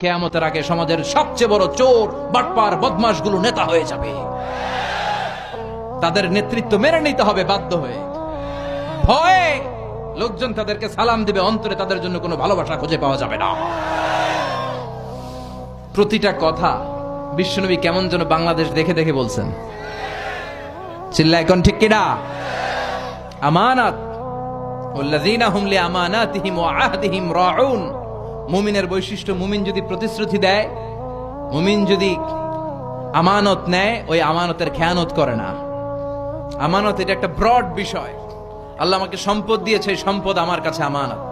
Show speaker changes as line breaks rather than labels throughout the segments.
কিয়ামতের আগে সমাজের সবচেয়ে বড় চোর বাটপার বদমাশগুলো নেতা হয়ে যাবে। তাদের নেতৃত্ব মেনে নিতে হবে বাধ্য হয়ে। ভয়ে লোকজন তাদেরকে সালাম দিবে, অন্তরে তাদের জন্য কোনো ভালোবাসা খুঁজে পাওয়া যাবে না। প্রতিটা কথা বিশ্বনবী কেমন যেন বাংলাদেশ দেখে দেখে বলছেন। চিল্লা এখন ঠিক কিনা? আমানাত ওয়াল্লাযীনা হুম লিআমানাতিহিম ওয়া আহদিহিম রাউন। মুমিনের বৈশিষ্ট্য, মুমিন যদি প্রতিশ্রুতি দেয়, মুমিন যদি আমানত নেয়, ওই আমানতের খেয়ানত করে না। আমানত এটা একটা ব্রড বিষয়। আল্লাহ আমাকে সম্পদ দিয়েছে, এই সম্পদ আমার কাছে আমানত।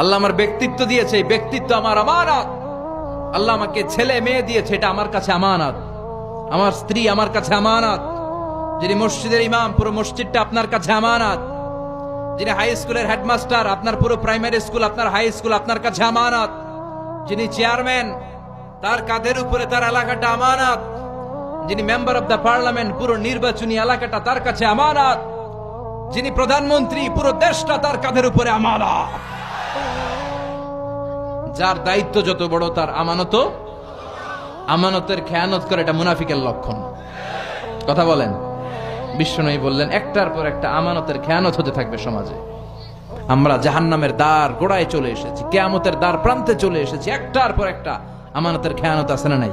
আল্লাহ আমার ব্যক্তিত্ব দিয়েছে, এই ব্যক্তিত্ব আমার আমানত। আল্লাহ আমাকে ছেলে মেয়ে দিয়েছে, এটা আমার কাছে আমানত। আমার স্ত্রী আমার কাছে আমানত। যিনি মসজিদের ইমাম, পুরো মসজিদটা আপনার কাছে আমানত। যিনি হাই স্কুলের হেডমাস্টার, আপনার পুরো প্রাইমারি স্কুল, আপনার হাই স্কুল আপনার কাছে আমানত। যিনি চেয়ারম্যান, তার কাঁধের উপরে তার এলাকাটা আমানত। যিনি মেম্বার অফ দ্য পার্লামেন্ট, পুরো নির্বাচনী এলাকাটা তার কাছে আমানত। যিনি প্রধানমন্ত্রী, পুরো দেশটা তার কাঁধের উপরে আমানত। যার দায়িত্ব যত বড়, তার আমানতও। আমানতের খেয়ানত করে, এটা মুনাফিকের লক্ষণ। কথা বলেন। বিশ্বনবী বললেন, একটার পর একটা আমানতের খেয়ানত হতে থাকবে সমাজে। আমরা জাহান্নামের দ্বার গোড়ায় চলে এসেছি, কিয়ামতের দ্বার প্রান্তে চলে এসেছি। একটার পর একটা আমানতের খেয়ানত আছে না নাই?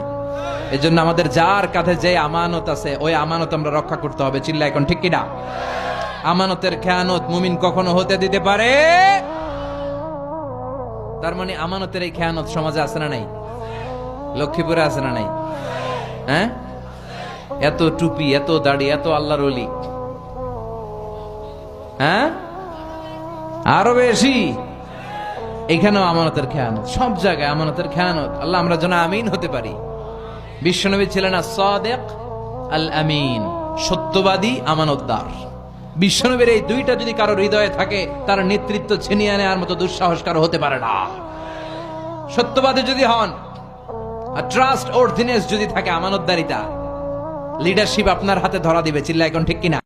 এজন্য আমাদের যার কাঁধে যে আমানত আছে, ওই আমানত আমরা রক্ষা করতে হবে। চিল্লা এখন ঠিক কিনা? আমানতের খেয়ানত মুমিন কখনো হতে দিতে পারে। তার মানে আমানতের এই খেয়ানত সমাজে আছে না নাই? লক্ষ্মীপুরে আছে না নাই? হ্যাঁ, এত টুপি, এত দাড়ি, এত আল্লাহর ওলি, হ্যাঁ, আরো বেশি। এখানেও আমানতের খেয়ানত, সব জায়গায় আমানতের খেয়ানত। আল্লাহ আমরা যেন আমিন হতে পারি। বিশ্বনবী ছিলেন আস-সাদিক আল আমিন, সত্যবাদী, আমানতদার। বিশ্বনবীর এই দুইটা যদি কারো হৃদয়ে থাকে, তার নেতৃত্ব ছিনিয়ে নেওয়ার মতো দুঃসাহস কারো হতে পারে না। সত্যবাদী যদি হন, আর ট্রাস্ট অর্থিনেস যদি থাকে, আমানতদারিতা, লিডারশিপ আপনার হাতে ধরা দিবে। চিল্লা এখন ঠিক কিনা?